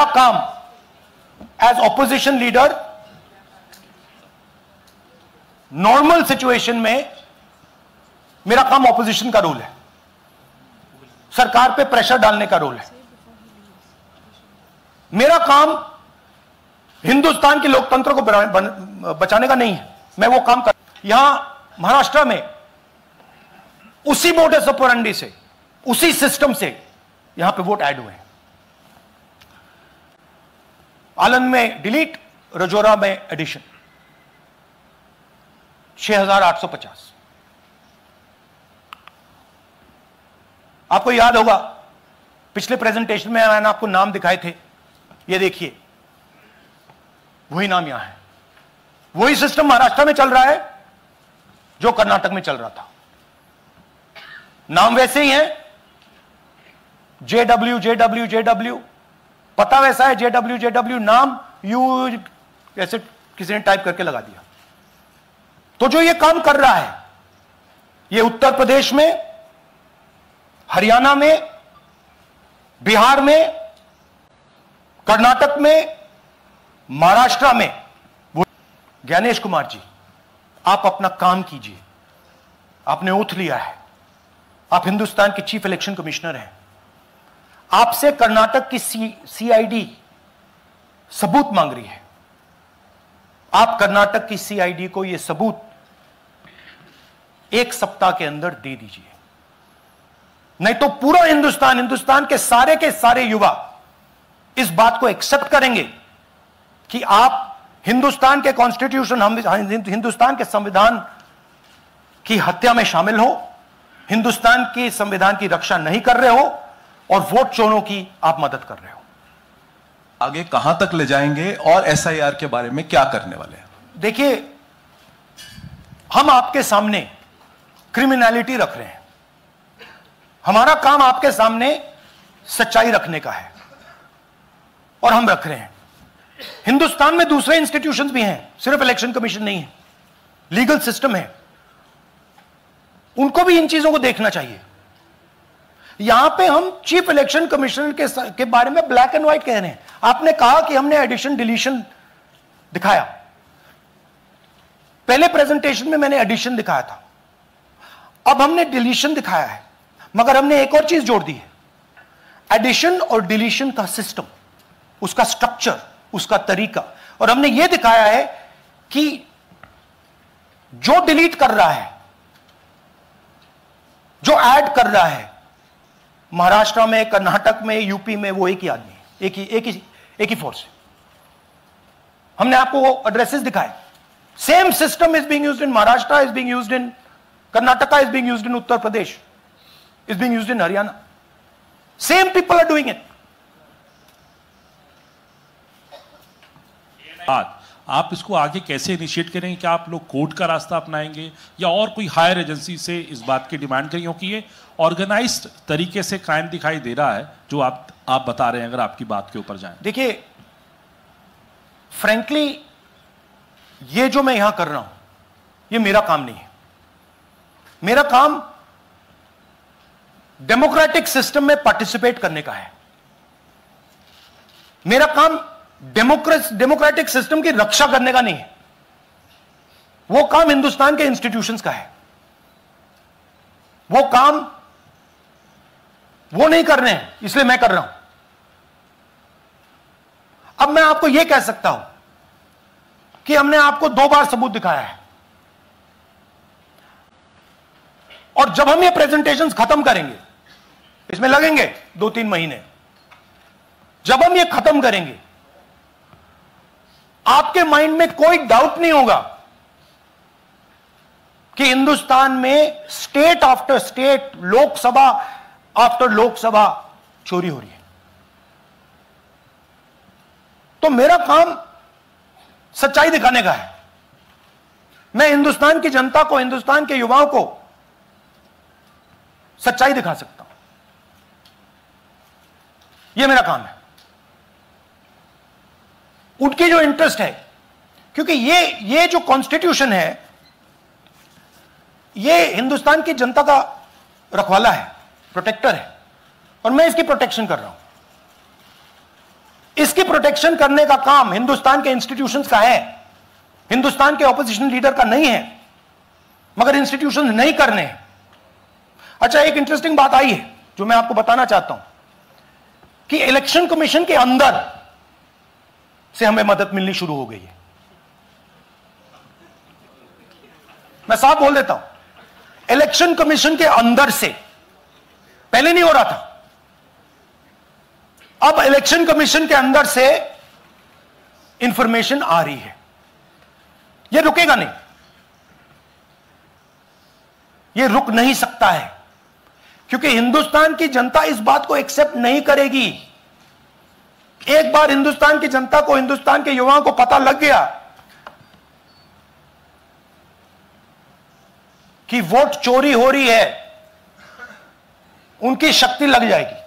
काम as opposition leader normal situation में मेरा काम ऑपोजिशन का रोल है, सरकार पे प्रेशर डालने का रोल है। मेरा काम हिंदुस्तान के लोकतंत्र को बचाने का नहीं है। मैं वो काम कर, यहां महाराष्ट्र में उसी मोडस ऑपरेंडी से, उसी सिस्टम से यहां पे वोट ऐड हुए हैं। आनंद में डिलीट, रजौरा में एडिशन, 6850। आपको याद होगा पिछले प्रेजेंटेशन में मैंने आपको नाम दिखाए थे, ये देखिए वही नाम यहां है। वही सिस्टम महाराष्ट्र में चल रहा है जो कर्नाटक में चल रहा था। नाम वैसे ही है, जेडब्ल्यू जेडब्ल्यू जेडब्ल्यू, पता वैसा है जेडब्ल्यू जेडब्ल्यू, नाम यू ऐसे किसी ने टाइप करके लगा दिया। तो जो ये काम कर रहा है, ये उत्तर प्रदेश में, हरियाणा में, बिहार में, कर्नाटक में, महाराष्ट्र में, वो ज्ञानेश कुमार जी, आप अपना काम कीजिए। आपने ओथ लिया है, आप हिंदुस्तान के चीफ इलेक्शन कमिश्नर हैं। आपसे कर्नाटक की सीआईडी सबूत मांग रही है। आप कर्नाटक की सीआईडी को यह सबूत 1 सप्ताह के अंदर दे दीजिए, नहीं तो पूरा हिंदुस्तान के सारे युवा इस बात को एक्सेप्ट करेंगे कि आप हिंदुस्तान के कॉन्स्टिट्यूशन, हिंदुस्तान के संविधान की हत्या में शामिल हो, हिंदुस्तान के संविधान की रक्षा नहीं कर रहे हो और वोट चोरों की आप मदद कर रहे हो। आगे कहां तक ले जाएंगे और एसआईआर के बारे में क्या करने वाले हैं? देखिए, हम आपके सामने क्रिमिनलिटी रख रहे हैं। हमारा काम आपके सामने सच्चाई रखने का है और हम रख रहे हैं। हिंदुस्तान में दूसरे इंस्टीट्यूशंस भी हैं, सिर्फ इलेक्शन कमीशन नहीं है, लीगल सिस्टम है, उनको भी इन चीजों को देखना चाहिए। यहां पे हम चीफ इलेक्शन कमिश्नर के बारे में ब्लैक एंड व्हाइट कह रहे हैं। आपने कहा कि हमने एडिशन डिलीशन दिखाया, पहले प्रेजेंटेशन में मैंने एडिशन दिखाया था, अब हमने डिलीशन दिखाया है, मगर हमने एक और चीज जोड़ दी है। एडिशन और डिलीशन का सिस्टम, उसका स्ट्रक्चर, उसका तरीका, और हमने यह दिखाया है कि जो डिलीट कर रहा है, जो ऐड कर रहा है, महाराष्ट्र में, कर्नाटक में, यूपी में, वो एक ही आदमी है, एक ही फोर्स है। हमने आपको वो एड्रेसेस दिखाए। Same system is being used in Maharashtra, is being used in Karnataka, is being used in Uttar Pradesh, is being used in Haryana. Same people are doing it. आप इसको आगे कैसे इनिशिएट करेंगे? क्या आप लोग कोर्ट का रास्ता अपनाएंगे या और कोई हायर एजेंसी से इस बात की डिमांड करेंगे? क्योंकि ये ऑर्गेनाइज्ड तरीके से क्राइम दिखाई दे रहा है जो आप बता रहे हैं, अगर आपकी बात के ऊपर जाएं। देखिए, फ्रैंकली ये जो मैं यहां कर रहा हूं, ये मेरा काम नहीं है। मेरा काम डेमोक्रेटिक सिस्टम में पार्टिसिपेट करने का है। मेरा काम डेमोक्रेटिक सिस्टम की रक्षा करने का नहीं है। वो काम हिंदुस्तान के इंस्टीट्यूशंस का है। वो काम वो नहीं कर रहे हैं, इसलिए मैं कर रहा हूं। अब मैं आपको यह कह सकता हूं कि हमने आपको 2 बार सबूत दिखाया है, और जब हम ये प्रेजेंटेशंस खत्म करेंगे, इसमें लगेंगे 2-3 महीने, जब हम ये खत्म करेंगे, आपके माइंड में कोई डाउट नहीं होगा कि हिंदुस्तान में state after state, Lok Sabha after Lok Sabha चोरी हो रही है। तो मेरा काम सच्चाई दिखाने का है। मैं हिंदुस्तान की जनता को, हिंदुस्तान के युवाओं को सच्चाई दिखा सकता हूं। यह मेरा काम है। उनकी जो इंटरेस्ट है, क्योंकि ये जो कॉन्स्टिट्यूशन है, ये हिंदुस्तान की जनता का रखवाला है, प्रोटेक्टर है, और मैं इसकी प्रोटेक्शन कर रहा हूं। इसकी प्रोटेक्शन करने का काम हिंदुस्तान के इंस्टीट्यूशंस का है, हिंदुस्तान के ऑपोजिशन लीडर का नहीं है, मगर इंस्टीट्यूशंस नहीं करने हैं। अच्छा, एक इंटरेस्टिंग बात आई है जो मैं आपको बताना चाहता हूं कि इलेक्शन कमीशन के अंदर से हमें मदद मिलनी शुरू हो गई है। मैं साफ बोल देता हूं, इलेक्शन कमीशन के अंदर से, पहले नहीं हो रहा था, अब इलेक्शन कमीशन के अंदर से इंफॉर्मेशन आ रही है। यह रुकेगा नहीं, यह रुक नहीं सकता है, क्योंकि हिंदुस्तान की जनता इस बात को एक्सेप्ट नहीं करेगी। एक बार हिंदुस्तान की जनता को, हिंदुस्तान के युवाओं को पता लग गया कि वोट चोरी हो रही है, उनकी शक्ति लग जाएगी।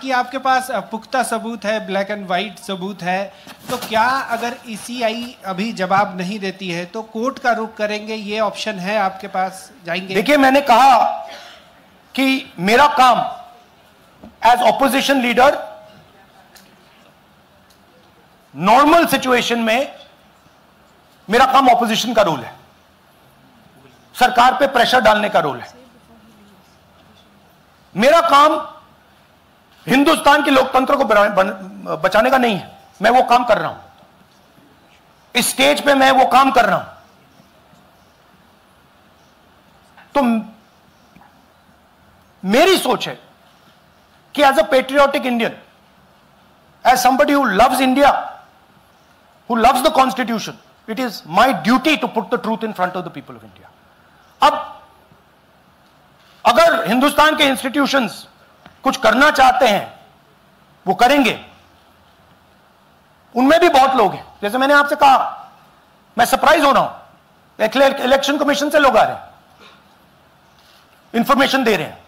कि आपके पास पुख्ता सबूत है, ब्लैक एंड व्हाइट सबूत है, तो क्या अगर ईसीआई अभी जवाब नहीं देती है तो कोर्ट का रुख करेंगे? ये ऑप्शन है आपके पास, जाएंगे? देखिए, मैंने कहा कि मेरा काम as opposition leader normal situation में मेरा काम ऑपोजिशन का रोल है, सरकार पे प्रेशर डालने का रोल है। मेरा काम हिंदुस्तान के लोकतंत्र को बचाने का नहीं है। मैं वो काम कर रहा हूं, इस स्टेज पे मैं वो काम कर रहा हूं। तो मेरी सोच है कि as a patriotic Indian, as somebody who loves India, who loves the constitution, it is my duty to put the truth in front of the people of India. अब अगर हिंदुस्तान के इंस्टीट्यूशंस कुछ करना चाहते हैं, वो करेंगे। उनमें भी बहुत लोग हैं, जैसे मैंने आपसे कहा, मैं सरप्राइज हो रहा हूं, इलेक्शन कमीशन से लोग आ रहे हैं, इंफॉर्मेशन दे रहे हैं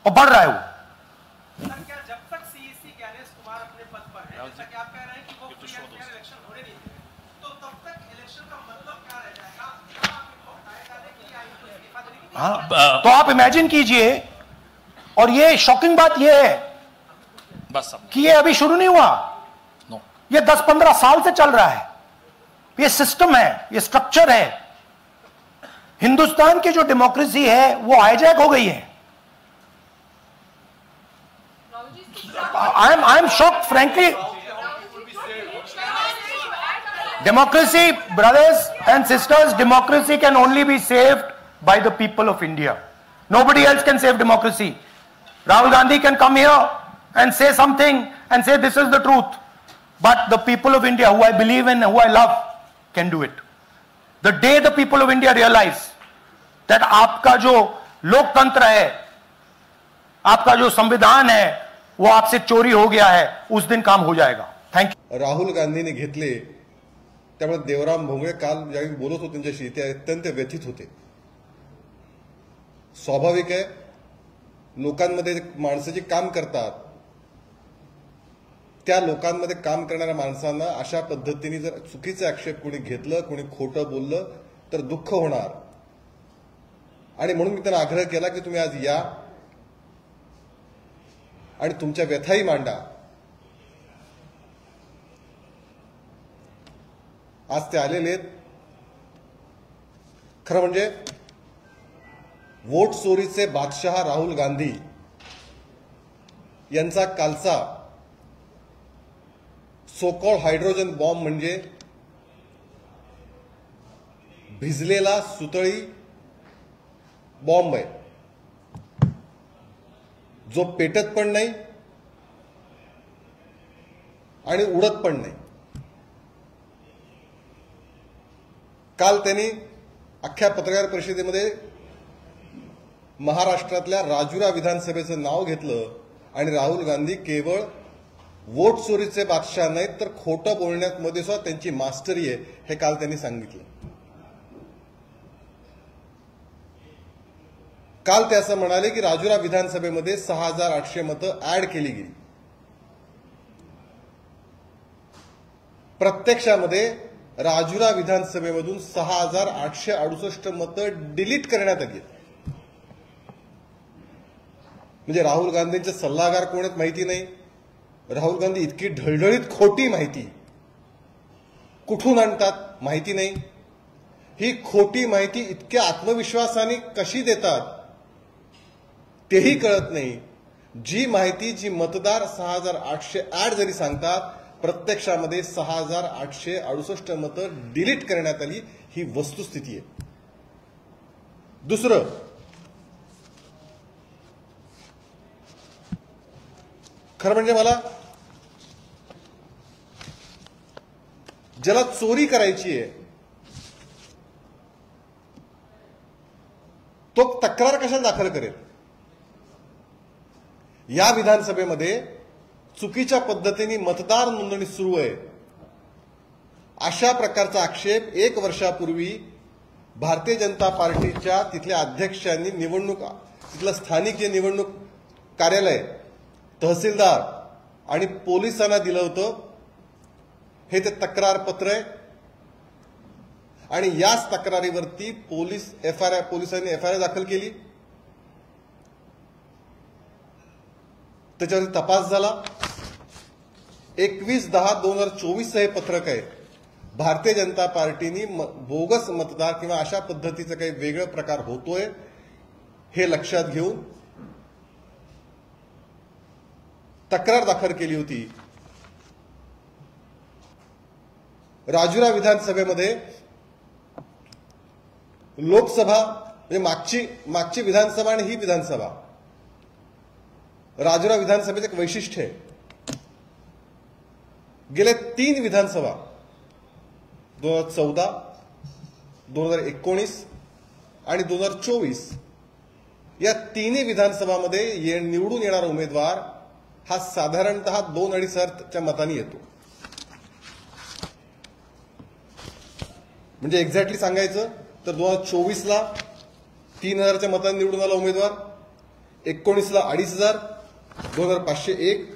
और बढ़ रहा है वो। क्या जब तक सीईसी ज्ञानेश कुमार अपने पद पर है, जैसा कि आप कह रहे हैं कि वो फ्री एंड फेयर इलेक्शन होने नहीं देंगे, तो तब तक इलेक्शन का मतलब क्या रह जाएगा? हाँ, तो आप इमेजिन कीजिए, और ये शॉकिंग बात ये है बस कि ये अभी शुरू नहीं हुआ, ये 10-15 साल से चल रहा है। ये सिस्टम है, ये स्ट्रक्चर है। हिंदुस्तान की जो डेमोक्रेसी है वो हाईजैक हो गई है। I am shocked frankly. Democracy, brothers and sisters, democracy can only be saved by the people of India. Nobody else can save democracy. Rahul Gandhi can come here and say something and say this is the truth. But the people of India, who I believe in, who I love, can do it. The day the people of India realize that आपका जो लोकतंत्र है, आपका जो संविधान है, वो आपसे चोरी हो गया है, उस दिन काम हो जाएगा। Thank you. राहुल गांधीने घेतले, त्यामुळे देवराम भोंगळे काल ज्यावेळी बोलत होते त्यांच्याशी, ते अत्यंत व्यथित होते। स्वाभाविक आहे, लोकांमध्ये माणसं जी काम करतात, त्या लोकांमध्ये काम करणाऱ्या माणसांना अशा पद्धतीने जर चुकीचं आक्षेप कोणी घेतलं, कोणी खोटं बोललं तर दुःख होणार। आणि म्हणून मी त्यांना आग्रह केला की तुम्ही आज या आणि तुमच्या व्यथाही मांडा। आज ते आलेले आहेत। खरं म्हणजे वोट चोरीचे बादशाह राहुल गांधी यांचा कालचा सो कॉल्ड हायड्रोजन बॉम्ब म्हणजे भिजलेला सुतळी बॉम्ब आहे, जो पेटत पण नाही आणि उडत पण नाही। काल त्यांनी अख्ख्या पत्रकार परिषदेमध्ये महाराष्ट्रातल्या राजुरा विधानसभेचं नाव घेतलं आणि राहुल गांधी केवळ वोट चोरीचे बादशाह नाहीत तर खोटं बोलण्यामध्ये सुद्धा त्यांची मास्टरी आहे, हे काल त्यांनी सांगितलं। काल ते असं म्हणाले की राजुरा विधानसभेमध्ये 6800 मतं ऍड केली गेली। प्रत्यक्षामध्ये राजुरा विधानसभेमधून 6868 मतं डिलीट करण्यात आली। म्हणजे राहुल गांधींचे सल्लागार कोण आहेत माहिती नाही. राहुल गांधी इतकी ढळढळीत खोटी माहिती कुठून आणतात माहिती नाही. ही खोटी माहिती इतक्या आत्मविश्वासाने कशी देतात तेही कळत नाही. जी माहिती जी मतदार 6,808 जरी सांगतात, प्रत्यक्षामध्ये 6,868 मतं डिलीट करण्यात आली, ही वस्तुस्थिती आहे. दुसरं, खरं म्हणजे मला ज्याला चोरी करायची आहे तो तक्रार कशाला दाखल करेल. या विधानसभेमध्ये चुकीच्या पद्धतीने मतदार नोंदणी सुरू आहे अशा प्रकारचा आक्षेप 1 वर्षापूर्वी भारतीय जनता पार्टीच्या तिथल्या अध्यक्षांनी तिथलं स्थानिक जे निवडणूक कार्यालय, तहसीलदार आणि पोलिसांना दिलं होतं. हे ते तक्रार पत्र आहे आणि याच तक्रारीवरती पोलिसांनी एफआयआर दाखल केली. त्याच्यावरती तपास झाला. 21/10/2024 हे पत्रक आहे. भारतीय जनता पार्टीनी बोगस मतदार किंवा अशा पद्धतीचा काही वेगळा प्रकार होतोय हे लक्षात घेऊन तक्रार दाखल केली होती. राजुरा विधानसभेमध्ये लोकसभा म्हणजे मागची विधानसभा आणि ही विधानसभा, राजुरा विधानसभेचं एक वैशिष्ट्य आहे. गेले 3 विधानसभा 2014, 2019 आणि 2024 या तिन्ही विधानसभामध्ये निवडून येणारा उमेदवार हा साधारणतः 2-2.5 मतांनी येतो. म्हणजे एक्झॅक्टली सांगायचं तर 2024ला 3,000 मतांनी निवडून आला उमेदवार, 19ला 2,500, 2,501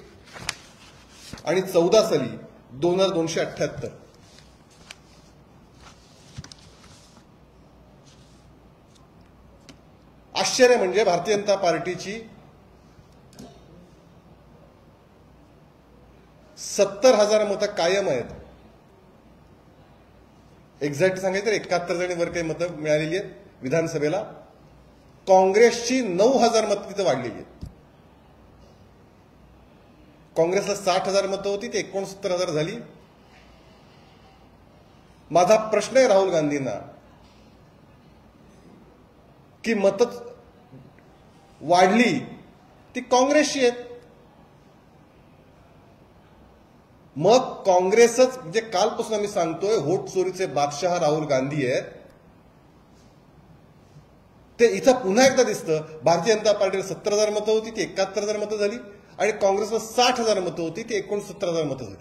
आणि 14 साली 2,278. आश्चर्य म्हणजे भारतीय जनता पार्टीची 70,000 मतं कायम आहेत. एक्झॅक्ट सांगायचं तर 71 जणींवर काही मतं मिळालेली आहेत विधानसभेला. काँग्रेसची 9,000 मतं तिथं वाढलेली आहेत. काँग्रेसला 60,000 मतं होती, ती 69,000 झाली. माझा प्रश्न आहे राहुल गांधींना की मतं वाढली ती काँग्रेसची आहेत. मग काँग्रेसच म्हणजे कालपासून आम्ही सांगतोय व्होट चोरीचे बादशाह राहुल गांधी आहेत. ते इथं पुन्हा एकदा दिसतं. भारतीय जनता पार्टीला 70,000 मतं होती, ती 71,000 मतं झाली आणि काँग्रेसला 60,000 मतं होती, ती 69,000 मतं झाली.